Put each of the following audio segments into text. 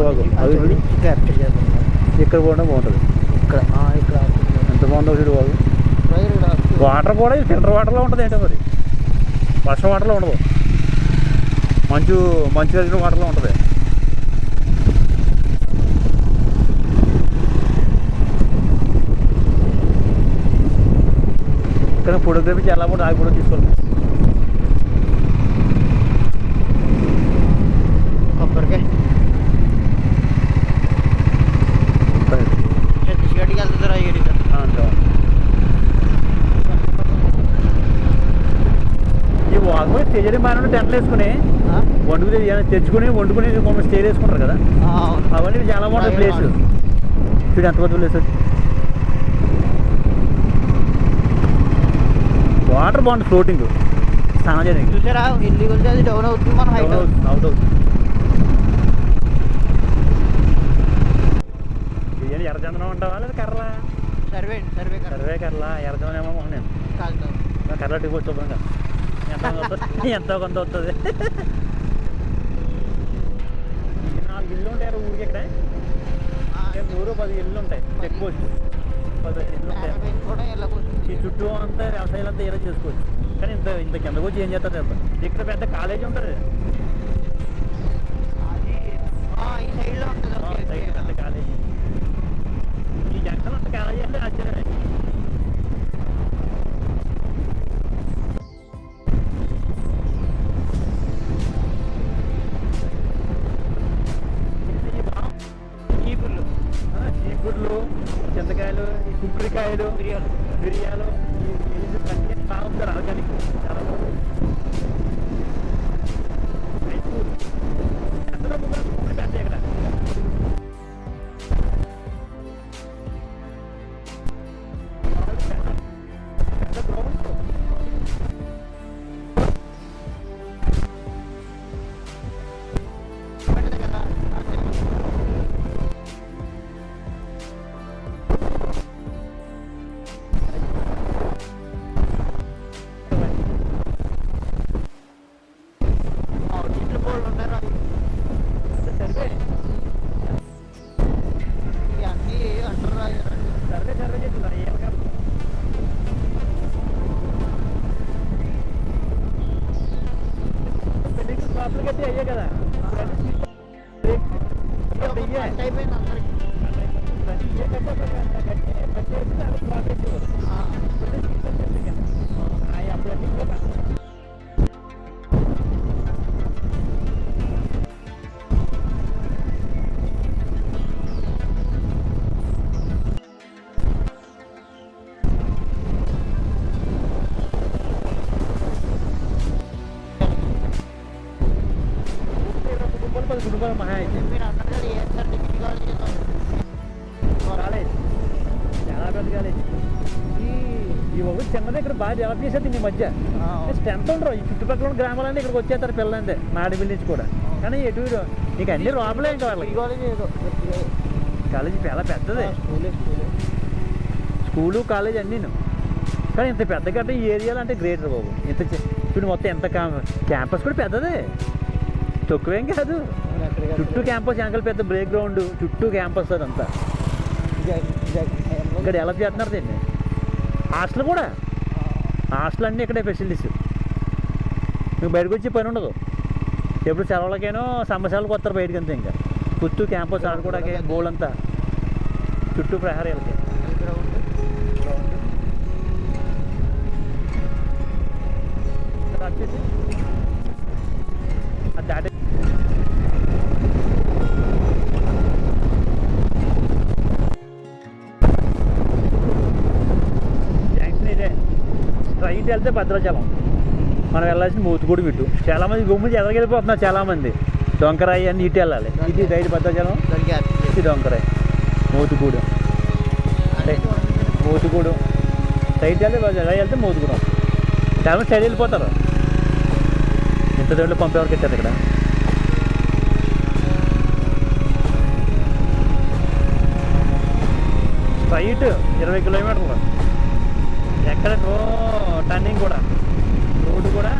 బాగు అది క్యాప్చర్ చేద్దాం. ఇక్కడ కూడా బాగుంటుంది. ఇక్కడ ఎంత బాగుందో చూడు బాగు. వాటర్ కూడా ఫిల్టర్ వాటర్లో ఉంటుంది ఏంటో మరి, వర్షం వాటర్లో ఉండదు, మంచు కలిసిన వాటర్లో ఉంటుంది. ఇక్కడ ఫోటోగ్రఫీ చాలా బాగుంటుంది. ఆ ఫోటో తీసుకోవాలి. కొబ్బరికాయ ఛత్తీస్గఢ్కి వెళ్తుందా? ఈ వాకపోయి స్టేజ్ బాగా టెంట్లు వేసుకుని తెచ్చుకుని వండుకుని స్టే వేసుకుంటారు కదా, అవన్నీ చాలా బాగుంటుంది ప్లేస్. చూడు ఎంత కొద్ది ప్లేస్. వాటర్ బాగుంటుంది, ఫ్లోటింగ్ స్నానం చేయడానికి. చూసారా ఇల్లు కొలితే అది డౌన్ అవుతుంది, మనం హైట్ అవుతుంది. బిర్యానీ ఎర్రచందనం ఉంటావా లేదా కర్రలా? సర్వే కర్రలా. ఎర్రచందనం ఏమో నేను కర్రలో టిపోవచ్చు శుభ్రంగా. ఎంతో కొంత వస్తుంది. 4 ఇల్లు ఉంటాయి ఊరికి. ఇక్కడ 10 ఇల్లు ఉంటాయి. చెక్ పోస్ట్ 10 ఇల్లు ఉంటాయి. ఈ చుట్టూ అంతా వ్యవసాయాలు అంతా ఏదో చేసుకోవచ్చు. కానీ ఇంత కిందకు వచ్చి ఏం చేస్తారు తెలుసా? ఇక్కడ పెద్ద కాలేజీ ఉంటుంది. పెద్ద కాలేజీ ఈ జంక్షన్ అంత కాలేజీ అంటే ఆశ్చర్యమే. చీపుర్లు, చింతకాయలు, ఈ కుక్కడికాయలు, మిరియాలు అన్నీ బాగుంటారు. ఆర్గానిక్ చాలా బాగుంటుంది. ఎంతలో పెద్ద ఇక్కడ పెద్ద గ్రౌండ్. అయ్యే కదా కుటుంబాలు మహా అయితే కాలేజ్ చాలా పెద్ద కాలేజ్. ఈ ఒకటి చిన్నది ఇక్కడ బాగా డెవలప్ చేసేది ఈ మధ్య. స్ట్రెంత్ ఉండరు ఈ చుట్టుపక్కల ఉన్న గ్రామాలన్నీ ఇక్కడికి వచ్చేస్తారు పిల్లలంటే మాడిపల్లి నుంచి కూడా. కానీ ఎటు నీకు అన్ని లోపలే ఇంకా వాళ్ళకి. కాలేజీ చాలా పెద్దది, స్కూలు కాలేజ్ అన్నీను. కానీ ఇంత పెద్ద గడ్డ ఈ ఏరియాలో అంటే గ్రేటర్ బాబు. ఇంత చూడు మొత్తం ఎంత క్యాంపస్ కూడా పెద్దదే, తక్కువేం కాదు. చుట్టూ క్యాంపస్, వెనకాల పెద్ద బ్రేక్ గ్రౌండ్, చుట్టూ క్యాంపస్ అదంతా. ఇక్కడ డెవలప్ చేస్తున్నారు దీన్ని. హాస్టల్ కూడా, హాస్టల్ అన్నీ ఇక్కడే ఫెసిలిటీస్. మీకు బయటకు వచ్చి పని ఉండదు. ఎప్పుడు సెలవులకైనా సంవత్సరాలకు వస్తారు బయటకి అంతే. ఇంకా చుట్టూ క్యాంపస్ ఆడుకోవడానికి గోల్ అంతా, చుట్టూ ప్రహారీలకి. వచ్చేసి అది దాటి జంక్షన్ ఇదే. స్ట్రైట్ వెళ్తే భద్రాచలం, మనం వెళ్ళాల్సిన మూతుగూడి ఇటు. చాలామంది గుమ్మిడి ఎదరికెళ్ళిపోతున్నారు చాలామంది. డొంకరాయి అని ఇటు వెళ్ళాలి. ఇది రైట్ భద్రాచలం, ఇది డొంకరాయి. మూతుగూడు సైడ్ వెళ్తే ఎలా వెళ్తే మూతుగూడెం. చాలామంది సైడ్ వెళ్ళిపోతారు. ఇంత దేవుళ్ళు పంపేవారు కట్టారు ఇక్కడ. స్ట్రైట్ 20 కిలోమీటర్లు. ఎక్కడ టర్నింగ్ కూడా, రోడ్డు కూడా.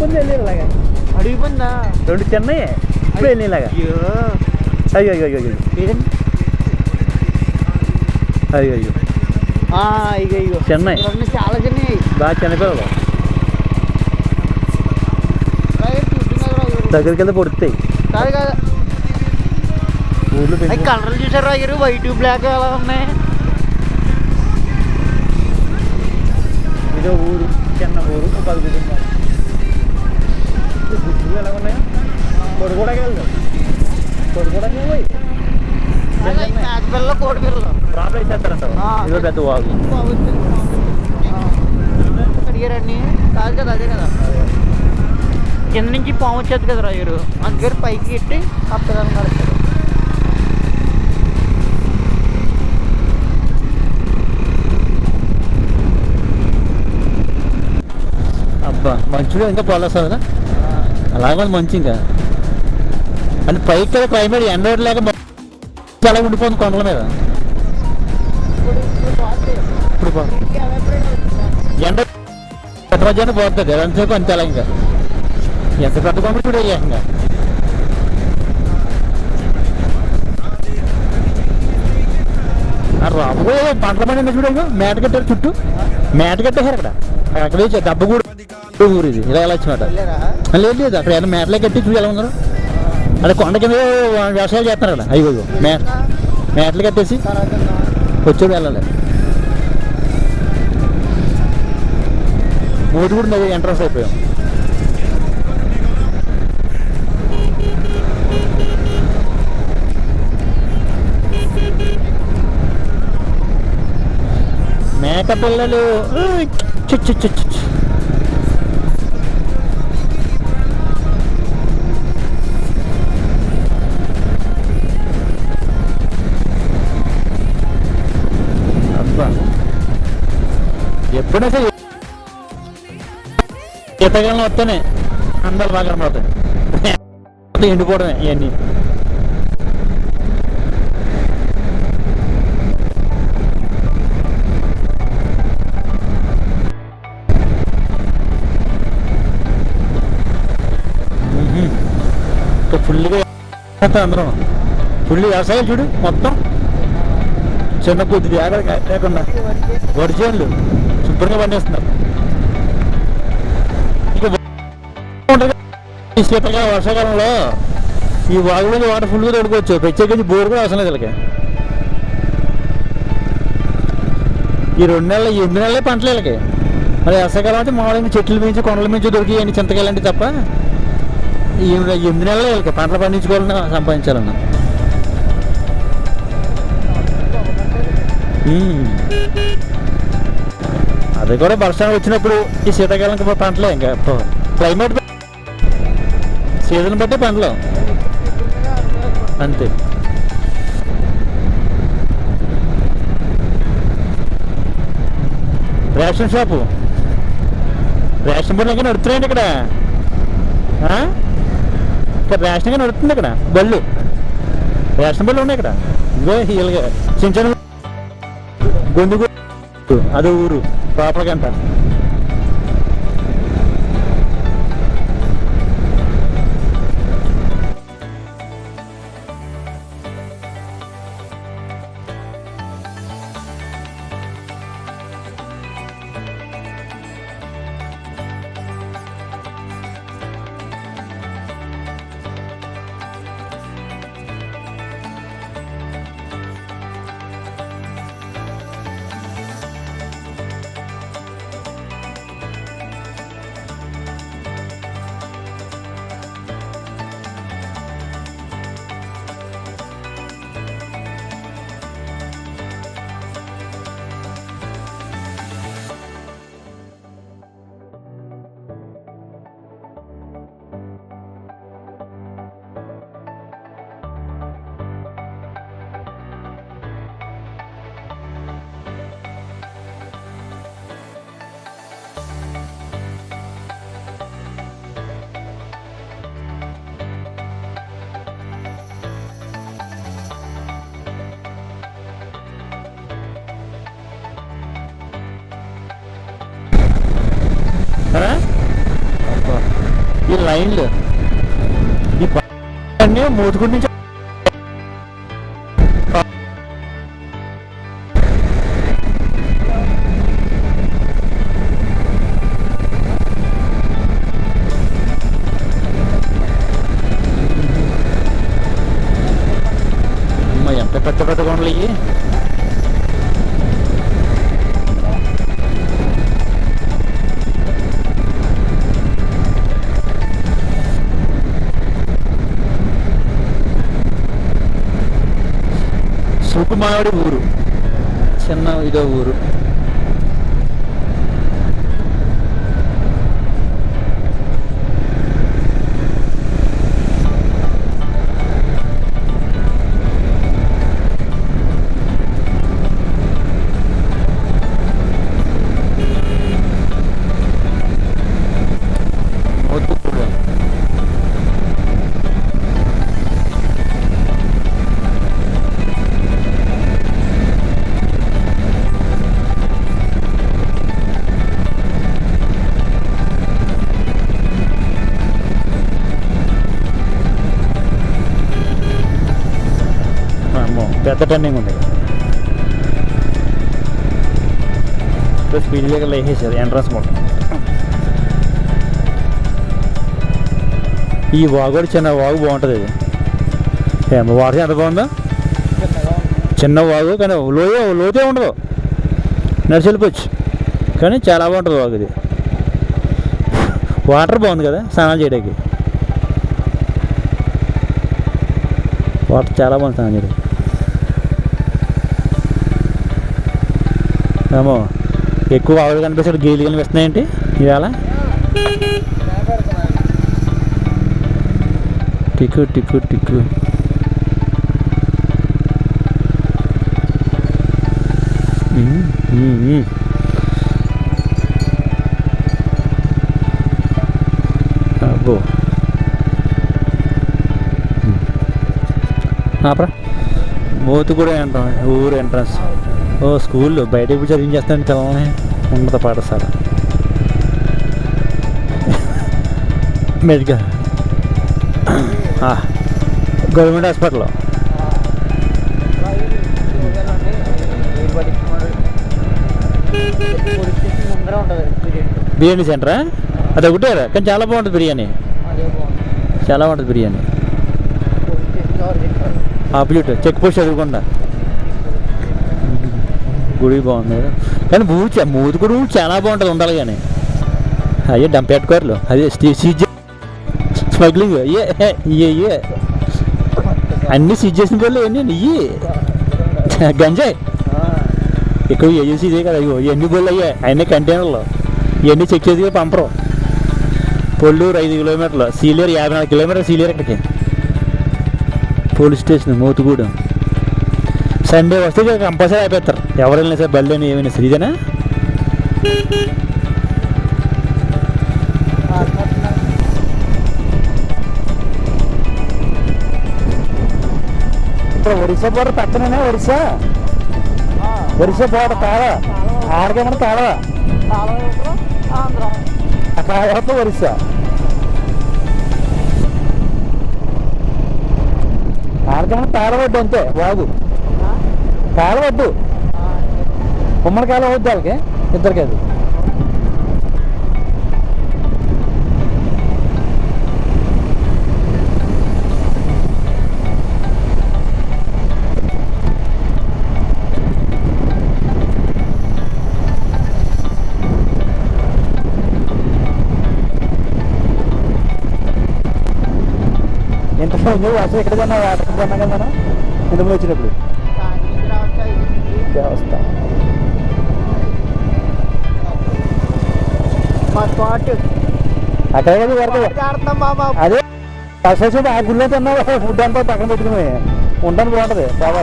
ముందు వెళ్ళి ఇలాగా అడిగిపోయిందా? 2 చిన్నవి ఇప్పుడు వెళ్ళి ఇలాగా. అయ్యో అయ్యో అయ్యో అయ్యో ఏదండి? అయ్యో అయ్యో ఇక ఇగో చిన్నవి చాలా చిన్నవి. బాగా చిన్నపిల్లలు చూస్తున్నారు రాజు. దగ్గరికి వెళ్తే పొడుస్తాయి. కాదు కాదు, ఊర్లో అవి కలర్లు చూసారు రాజు, వైట్ బ్లాక్ ఎలా ఉన్నాయి. ఇదో ఊరు, చిన్న ఊరు, 10 కుటుంబాలు. గుడ్లు ఎలా ఉన్నాయో కొడుకోవడానికి వెళ్దాం. కొడుకోవడానికి పోయి మేక పిల్లలు కోడి పిల్లలు ప్రాబ్లం చేస్తారంటారు. ఇదో పెద్ద వాగు. అడిగారండి. కాదు కదా, అదే కదా, కింద నుంచి పాము వచ్చేది కదా రాజు, అందుకని పైకి ఎట్టి అప్పదాన్ని కడతారు. అబ్బా మంచిగా ఇంకా పోలేస్తారు కదా, అలాగే మంచి ఇంకా అంటే పైకి కదా క్లైమేట్ ఎండ లేక చాలా ఉండిపోతుంది కొండల మీద. ఇప్పుడు ఎండ పెద్ద మధ్యాహ్నం పోతుంది ఎంతసేపు అంతే. అలా ఇంకా ఎంత పెద్ద కొండ చూడ ఇంకా రాబోయే పంటల పని చూడ మేట కట్టారు, చుట్టూ మేట కట్టేశారు. అక్కడ అక్కడ దెబ్బగూడు ఊరు ఇది. ఇలా ఎలా వచ్చినట లేదు లేదు, అక్కడ ఏమైనా మేటలే కట్టి చూడు ఎలా ఉన్నారు. అదే కొండ కింద వ్యవసాయాలు చేస్తున్నారు అక్కడ. అయ్యో మేటలు కట్టేసి వచ్చేది వెళ్ళాలి. మోది కూడా మేము ఎంట్రన్స్ అయిపోయాం. మేక పిల్లలు అబ్బా ఎప్పుడైనా సరే ఈతకాలం వస్తేనే అందరు బాగా కనబడతాయి. ఎండిపోవడమే ఇవన్నీ. ఫుల్గా అందరం ఫుల్ వ్యవసాయం చూడు మొత్తం. చిన్న కొద్ది జాగ్రత్త లేకుండా వరి చేనులు శుభ్రంగా పండిస్తున్నారు. ఈ శీతకాలం వర్షాకాలంలో ఈ వాగులో వాటర్ ఫుల్గా తోడుకోవచ్చు. ప్రత్యేకించి బోరు కూడా అవసరం లేదు వీళ్ళకి. ఈ 2 నెలలు 8 నెలలే పంటలు వీళ్ళకి. మరి వర్షాకాలం అయితే మామూలుగా చెట్ల మించి కొండల మించి దొరికి చింతకాయలంటే తప్ప ఈ 8 నెలలే వీళ్ళకి పంటలు పండించుకోవాలన్నా సంపాదించాలన్నా. అది కూడా వర్షాలు వచ్చినప్పుడు ఈ శీతాకాలం పంటలే. ఇంకా క్లైమేట్ సీజన్ బట్టే పంటలు అంతే. రేషన్ షాపు రేషన్ బళ్ళు ఇంకా నడుతున్నాయండి ఇక్కడ. ఇక్కడ రేషన్ గా నడుస్తుంది. ఇక్కడ బళ్ళు రేషన్ బళ్ళు ఉన్నాయి ఇక్కడ. ఇగో వీళ్ళగా చిన్న చిన్న గొంతుకు అదో ఊరు ప్రాపర్ గంట. ఈ లైన్లు ఈ అన్నీ మోతుకుంటు నుంచి ఎంత పెద్ద పెద్ద కొండలు ఇవి. సుకుమారుడి ఊరు, చిన్న ఇదో ఊరు. పెద్ద టర్నింగ్ ఉంది. స్పీడ్ బ్రేకర్లు వేసేసారు ఎంట్రన్స్ మొత్తం. ఈ వాగు చిన్న వాగు బాగుంటుంది. ఇది వాటర్ ఎంత బాగుందో, చిన్న వాగు కానీ లోతే ఉండదు, నడిచి వెళ్ళిపోవచ్చు కానీ చాలా బాగుంటుంది వాగు. ఇది వాటర్ బాగుంది కదా స్నానాలు చేయడానికి. వాటర్ చాలా బాగుంది స్నానం చేయడానికి. ఏమో ఎక్కువ ఆవులు కనిపిస్తాడు, గేలు కనిపిస్తున్నాయేంటి ఇవాళ? టిక్కు టిక్కు టిక్కు. అబ్బో మోతు కూడా ఊరు ఎంట్రన్స్. ఓ స్కూల్లో బయట ఇప్పుడు చదివించేస్తాను పిల్లల్ని, ఉన్నత పాఠశాల మెడికల్ గవర్నమెంట్ హాస్పిటల్. బిర్యానీ సెంటరా? అది ఒకటే కానీ చాలా బాగుంటుంది బిర్యానీ, చాలా బాగుంటుంది బిర్యానీ. ఆపోజిట్ చెక్ పోస్ట్ చదువుకుండా గుడి బాగుంది కానీ ఊరు మూతుకుడు చాలా బాగుంటుంది ఉండాలి. కానీ అయ్యే డంప్ పెట్టుకోరు, అదే సీజ్ స్మగ్లింగ్ ఇయ్యే అన్నీ సీజ్ చేసిన వాళ్ళు ఏంటి ఇవి గంజాయి ఎక్కువ ఏజెన్సీ ఇదే కదా. ఎన్ని బోళ్ళు అయ్యాయి అన్నీ కంటైనర్లు, ఇవన్నీ చెక్ చేసి పంపరు. పొల్లూరు 5 కిలోమీటర్లు, సీలేరు 54 కిలోమీటర్లు. సీలేరు ఇక్కడికి పోలీస్ స్టేషన్ మోతుగూడెం. సండే వస్తే కంపల్సరీ అయిపోతారు ఎవరైనా సార్, బళ్ళు అని ఏమైనా సరే. ఇదేనా ఇప్పుడు ఒరిస్సా బోర్డర్ పక్కనే ఒరిస్సా బోర్డర్ కాదా? ఆడకేమన్నా కాదా? అక్కడ ఒరిస్సా ఆడకేమన్నా తాళవడ్డు అంతే. వాగు కాలవద్దు, ఉమ్మడి కాలం వద్దు వాళ్ళకి ఇద్దరికి. అది ఎంతమంది అసలు ఎక్కడ తిన్నా వాటర్ తిన్నా కదా మనం ఇంతమంది వచ్చినప్పుడు. దేవస్థానం అక్కడ అదే అసలు ఆ గుళ్ళో తిన్నా ఫుడ్ అంతా పక్కన పెట్టుకుని ఉండడానికి బాగుంటుంది. బాబా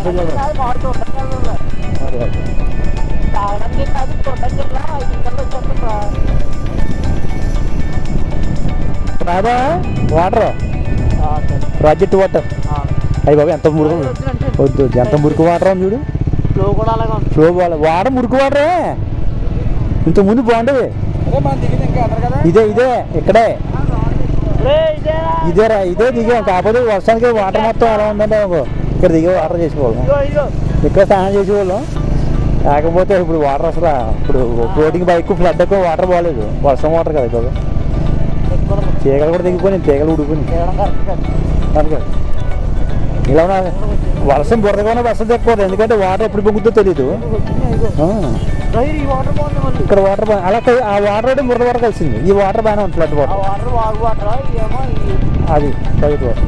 రాదా వాటర్ ప్రాజెక్ట్ వాటర్. అయ్యి బాబు ఎంత మురుకు వద్దు, ఎంత మురికి వాటర్ అని చూడు. ఫ్లో వాటర్ మురికి వాటరే. ఇంతకుముందు బాగుండేది. ఇదే ఇక్కడే ఇదేరా ఇదే దిగాం, కాకపోతే వర్షానికి వాటర్ మొత్తం ఎలా ఉందంటే ఇక్కడ దిగి వాటర్ చేసేవాళ్ళం, ఇక్కడ స్నానం చేసేవాళ్ళం. కాకపోతే ఇప్పుడు వాటర్ అసలు ఇప్పుడు ఫ్లోటింగ్ బైక్ ఫ్లడ్ ఎక్కువ వాటర్ బాగాలేదు, వర్షం వాటర్ కదా ఇక్కడ. తీగలు కూడా దిగిపోయి, తీగలు ఉడిపోయి. అందుకే ఇలా వర్షం బురదగానే వర్షం తక్కువ, ఎందుకంటే వాటర్ ఎప్పుడు పొంగుతుందో తెలీదు. ఇక్కడ వాటర్ అలా ఆ వాటర్ అయితే బురద వాటర్ కలిసింది, ఈ వాటర్ బాగానే ఉంది ఫ్లడ్ వాటర్. అది ప్రైవేట్ వాటర్.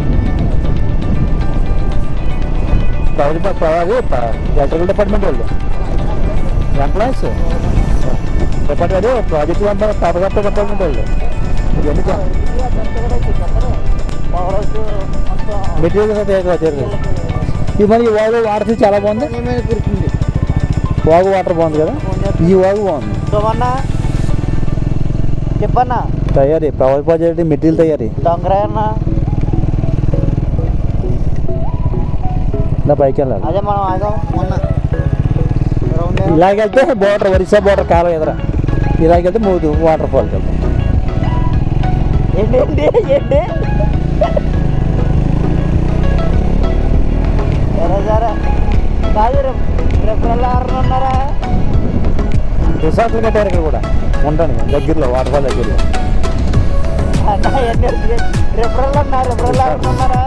ఎలక్ట్రికల్ డిపార్ట్మెంట్ వాళ్ళు ఎంప్లాయీస్ డిపార్ట్మెంట్ ప్రాజెక్ట్ అంతా తప్పగట్ట డిపార్ట్మెంట్ వాళ్ళు. మెటీరియల్ ఈ మరి ఈ వాగు వాటర్ చాలా బాగుంది, వాగు వాటర్ బాగుంది కదా, ఈ వాగు బాగుంది. చెప్పన్నా తయారీ ప్రవాల్ ప్రాజెక్ట్ మెటీరియల్ తయారీ నా పైకి వెళ్ళాలి. అదే మనం ఆగాం మొన్న. ఇలాగెళ్తే బోర్డర్ ఒరిస్సా బోర్డర్ కాలం ఎదురా, ఇలాగెళ్తే మూడు వాటర్ ఫాల్కి వెళ్తాం. ఏంటి సరే కాదు, రేపు ఉన్నారా? రిసార్ట్లు కట్టారు ఇక్కడ కూడా ఉండడానికి దగ్గరలో, వాటర్ ఫాల్ దగ్గరలో. రేపు ఉన్నారా?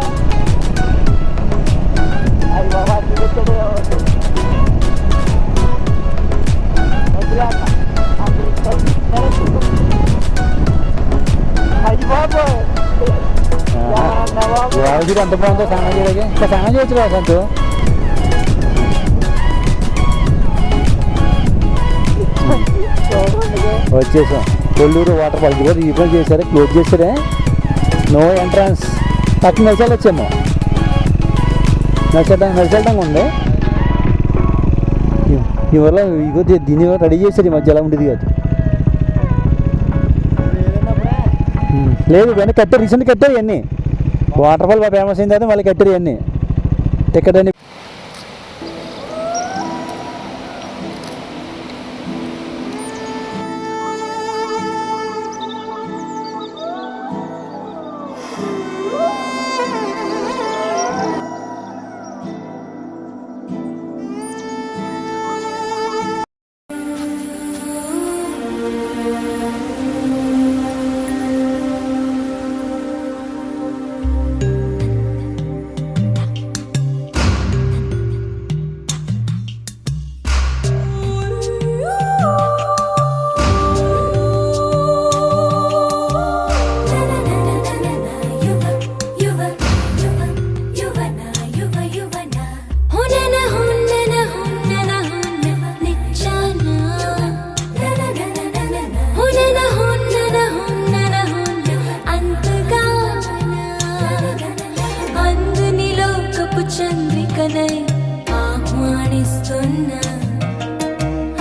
అది బాబా చూపించడు అది బాబు వాడు అంత బాగుందో స్నానం చేయడానికి, ఇంకా స్నానం చేయొచ్చు కదా సంతు. వచ్చేసాం కొల్లూరు వాటర్ ఫాల్స్ కూడా రీప్లేస్ చేశారు, క్లోజ్ చేశారే, నో ఎంట్రన్స్. పక్కన నడిచాలి వచ్చాము, నడిచేయడం ఉంది. ఇవల్ల ఇగో దీని రెడీ చేశారు, ఈ మధ్య ఎలా ఉండేది కాదు. లేదు ఇవన్నీ కట్టారు, రీసెంట్ కట్టారు ఇవన్నీ. వాటర్ ఫాల్ బాగా ఫేమస్ అయిన తర్వాత మళ్ళీ కట్టారు ఇవన్నీ. టికెట్ అని చంద్రికనై ఆహ్వానిస్తున్నా,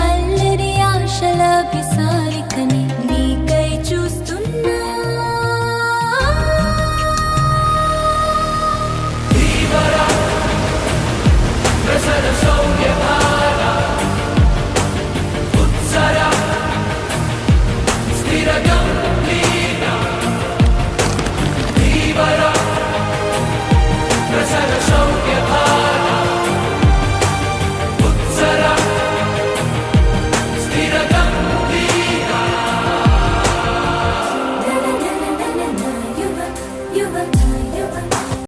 అల్లరి ఆశల విసారికని నీకై చూస్తున్నా. Viva la